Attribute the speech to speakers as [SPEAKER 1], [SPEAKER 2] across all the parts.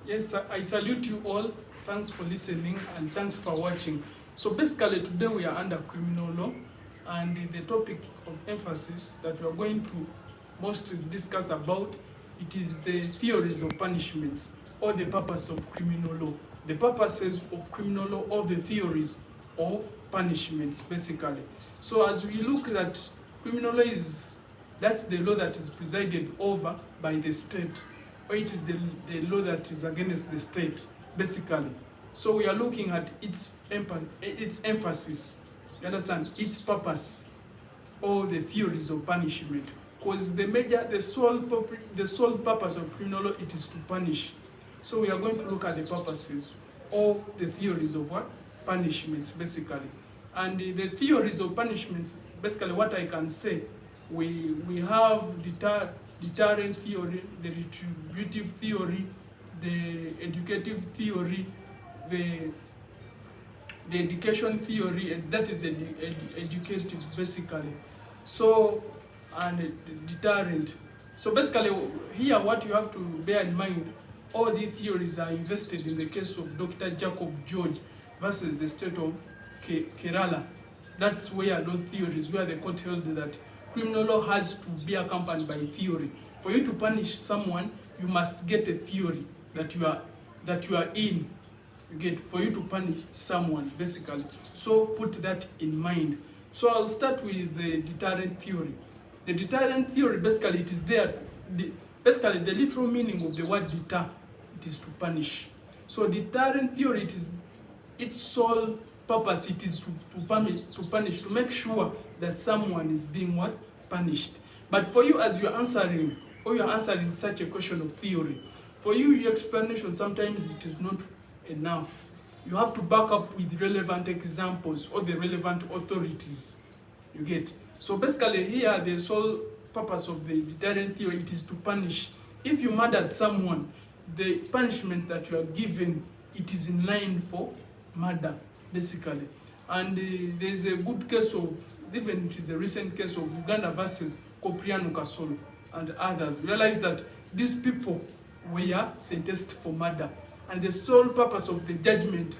[SPEAKER 1] Yes, I salute you all. Thanks for listening and thanks for watching. So basically today we are under criminal law, and the topic of emphasis that we are going to mostly discuss about, it is the theories of punishments or the purpose of criminal law. The purposes of criminal law or the theories of punishments basically. So as we look at criminal law, that's the law that is presided over by the state, or it is the law that is against the state, basically. So we are looking at its emphasis, you understand, its purpose, or the theories of punishment. Because the sole purpose of criminal law, it is to punish. So we are going to look at the purposes or the theories of what? Punishments, basically. And the theories of punishments, basically what I can say, we have deterrent theory, the retributive theory, the educative theory, the education theory, and that is educative basically. So, and deterrent. So basically here what you have to bear in mind, all these theories are invested in the case of Dr. Jacob George versus the state of Kerala. That's where those theories, where the court held that criminal law has to be accompanied by theory. For you to punish someone, you must get a theory that you are in. You get, for you to punish someone, basically. So put that in mind. So I'll start with the deterrent theory. The deterrent theory, basically, it is there. Basically, the literal meaning of the word deter, it is to punish. So deterrent theory, it is its sole purpose, it is to punish, to make sure that someone is being what? Punished. But for you, as you're answering, or you're answering such a question of theory, for you, your explanation, sometimes it is not enough. You have to back up with relevant examples or the relevant authorities. You get? So basically here, the sole purpose of the deterrent theory, it is to punish. If you murdered someone, the punishment that you are given, it is in line for murder, basically. And there's a good case of, even it is a recent case of Uganda versus Kopriano Kasolo and others. Realize that these people were sentenced for murder. And the sole purpose of the judgment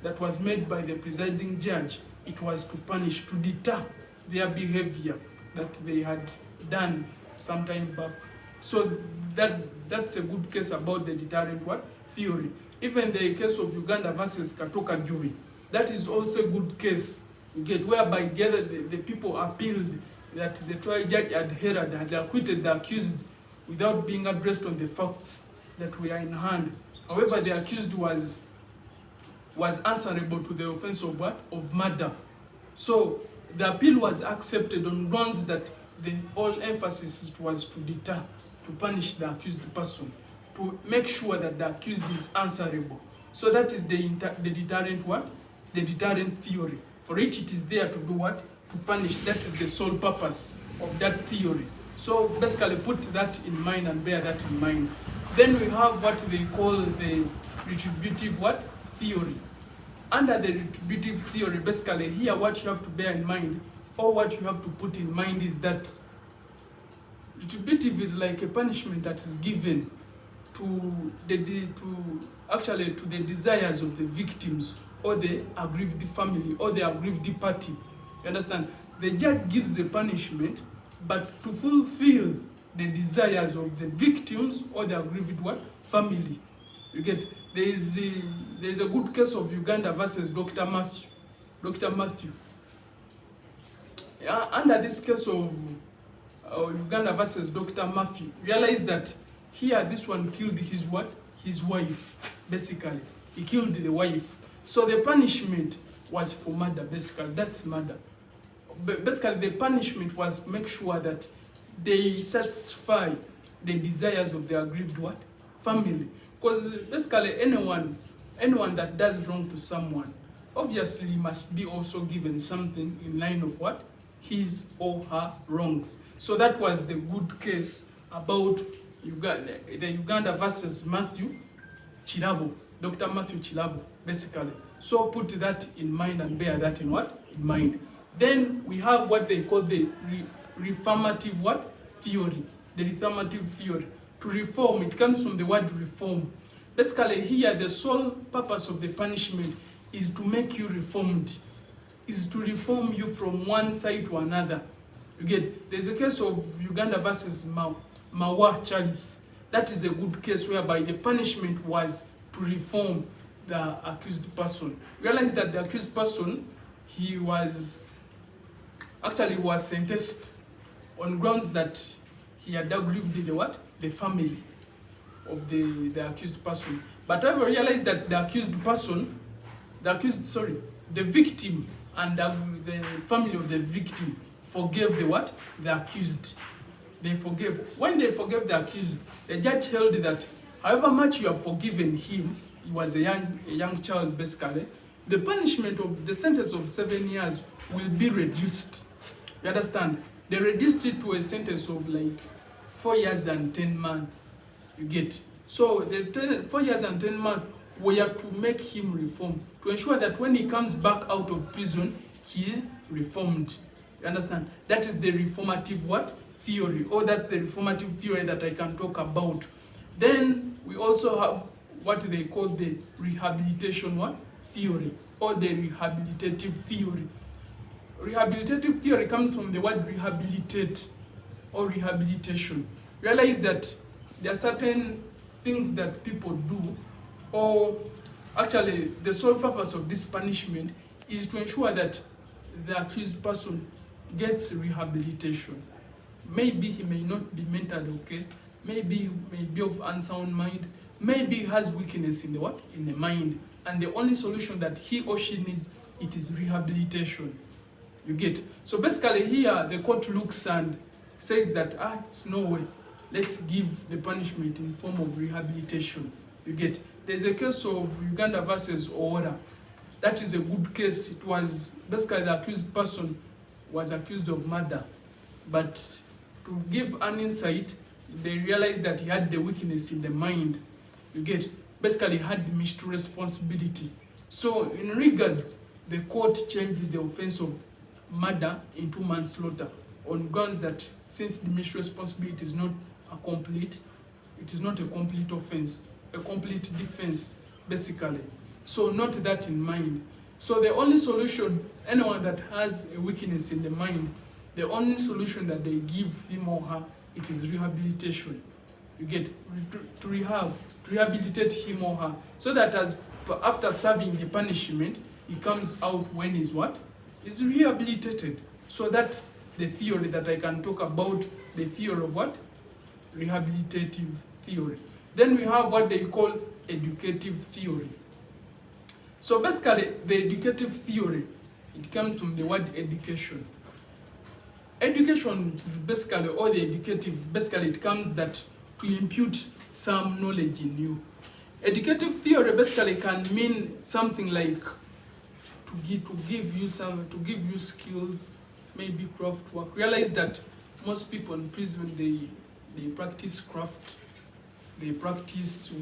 [SPEAKER 1] that was made by the presiding judge, it was to punish, to deter their behavior that they had done some time back. So that's a good case about the deterrent what? Theory. Even the case of Uganda versus Katoka Jury, that is also a good case, you get, whereby the people appealed that the trial judge had acquitted the accused without being addressed on the facts that were in hand. However, the accused was answerable to the offense of what? Of murder. So the appeal was accepted on grounds that the whole emphasis was to deter, to punish the accused person, to make sure that the accused is answerable. So that is the deterrent what? The deterrent theory. For it is there to do what? To punish. That is the sole purpose of that theory. So basically put that in mind and bear that in mind. Then we have what they call the retributive what? Theory. Under the retributive theory, basically here what you have to bear in mind, or what you have to put in mind, is that retributive is like a punishment that is given to the desires of the victims or the aggrieved family or the aggrieved party. You understand? The judge gives the punishment, but to fulfill the desires of the victims or the aggrieved what? Family. You get? There is a good case of Uganda versus Dr. Matthew. Dr. Matthew. Under this case of Uganda versus Dr. Matthew, realize that here this one killed his what? His wife, basically. He killed the wife. So the punishment was for murder, basically. That's murder. Basically, the punishment was to make sure that they satisfy the desires of the aggrieved what? Family. Because basically anyone that does wrong to someone, obviously must be also given something in line of what? His or her wrongs. So that was the good case about the Uganda versus Matthew Chilabo, Dr. Matthew Chilabo, basically. So put that in mind and bear that in what? In mind. Then we have what they call the reformative what? Theory. The reformative theory. To reform, it comes from the word reform. basically here the sole purpose of the punishment is to make you reformed, is to reform you from one side to another. You get, there's a case of Uganda versus Mawa Charles. That is a good case whereby the punishment was to reform the accused person. Realize that the accused person, he was sentenced on grounds that he had aggrieved the what? The family of the accused person. But I realized that the victim and the family of the victim forgave the what? The accused. They forgave. When they forgave the accused, the judge held that however much you have forgiven him, he was a young child basically, the punishment of the sentence of 7 years will be reduced. You understand? They reduced it to a sentence of like 4 years and 10 months. You get? So the 4 years and 10 months were to make him reform, to ensure that when he comes back out of prison, he is reformed. You understand? That is the reformative what? Theory, or that's the reformative theory that I can talk about. Then we also have what they call the rehabilitation what? Theory, or the rehabilitative theory. Rehabilitative theory comes from the word rehabilitate or rehabilitation. Realize that there are certain things that people do, or actually the sole purpose of this punishment is to ensure that the accused person gets rehabilitation. Maybe he may not be mentally okay, maybe he may be of unsound mind, maybe he has weakness in the what? In the mind. And the only solution that he or she needs, it is rehabilitation. You get? So basically here the court looks and says that it's no way. Let's give the punishment in form of rehabilitation. You get? There's a case of Uganda versus Ora. That is a good case. It was basically the accused person was accused of murder. But to give an insight, they realized that he had the weakness in the mind. You get? Basically he had mischief responsibility. So in regards, the court changed the offense of murder into manslaughter on grounds that since the mischief responsibility is not it is not a complete offense, a complete defense, basically. So not that in mind. So the only solution, anyone that has a weakness in the mind, the only solution that they give him or her, it is rehabilitation. You get? To rehabilitate him or her, so that after serving the punishment, he comes out when he's what? Is rehabilitated. So that's the theory that I can talk about, the theory of what? Rehabilitative theory. Then we have what they call educative theory. So basically, the educative theory, it comes from the word education. Education is basically, or the educative, basically it comes that to impute some knowledge in you. Educative theory basically can mean something like to give you skills, maybe craft work. Realize that most people in prison, they practice craft, they practice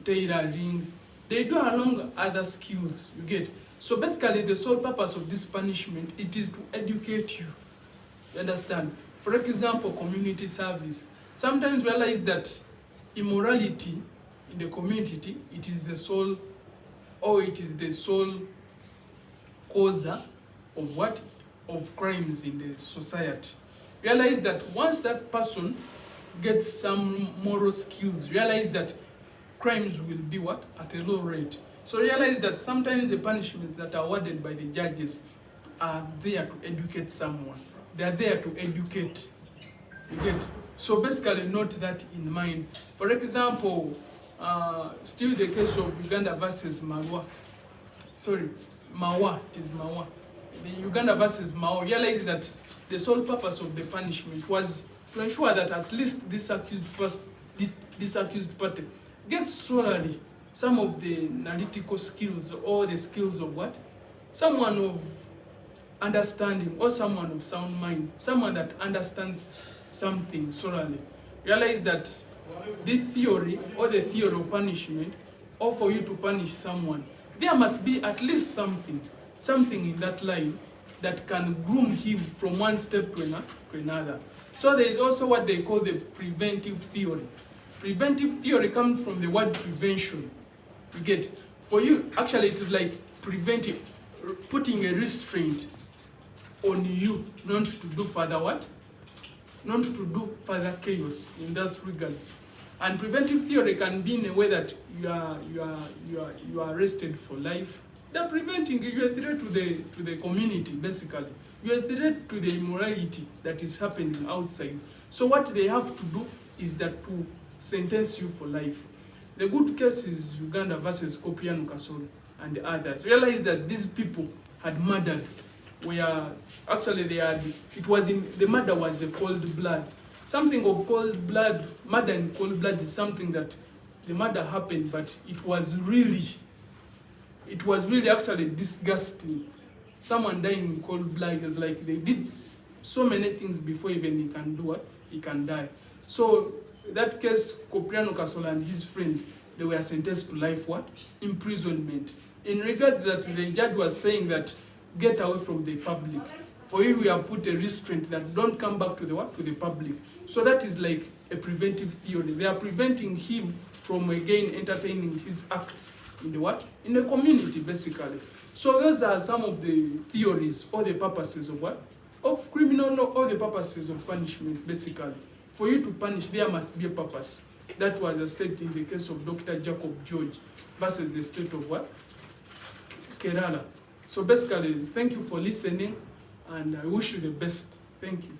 [SPEAKER 1] tailoring, they do along other skills, you get. So basically the sole purpose of this punishment, it is to educate you. You understand? For example, community service. Sometimes realize that immorality in the community, it is the sole cause of what? Of crimes in the society. Realize that once that person gets some moral skills, realize that crimes will be what? At a low rate. So realize that sometimes the punishments that are awarded by the judges are there to educate someone. They are there to educate. You get? So basically note that in mind. For example, still the case of Uganda versus Mawa. It is Mawa. The Uganda versus Mao realized that the sole purpose of the punishment was to ensure that at least this accused party gets solely some of the analytical skills, or the skills of what? Someone of understanding, or someone of sound mind, someone that understands something solely. Realize that the theory, or the theory of punishment, or for you to punish someone, there must be at least something in that line that can groom him from one step to another. So there is also what they call the preventive theory. Preventive theory comes from the word prevention. You get? For you, actually, it is like preventive, putting a restraint on you not to do further what? Not to do further chaos in those regards. And preventive theory can be in a way that you are arrested for life. They're preventing you. You're a threat to the community, basically. You're a threat to the immorality that is happening outside. So what they have to do is that to sentence you for life. The good case is Uganda versus Kopiano Kasolo and the others. Realize that these people had murdered, where actually the murder was a cold blood. Something of cold blood, murder in cold blood is something that the murder happened, but it was really actually disgusting. Someone dying in cold blood is like they did so many things before even he can do what? He can die. So that case, Kopiano Kasolo and his friends, they were sentenced to life what? Imprisonment. In regards that the judge was saying that get away from the public. For you, we have put a restraint that don't come back to the what? To the public. So that is like a preventive theory. They are preventing him from again entertaining his acts in the what? In the community, basically. So those are some of the theories or the purposes of what? Of criminal law or the purposes of punishment, basically. For you to punish, there must be a purpose. That was stated in the case of Dr. Jacob George versus the state of what? Kerala. So basically, thank you for listening, and I wish you the best. Thank you.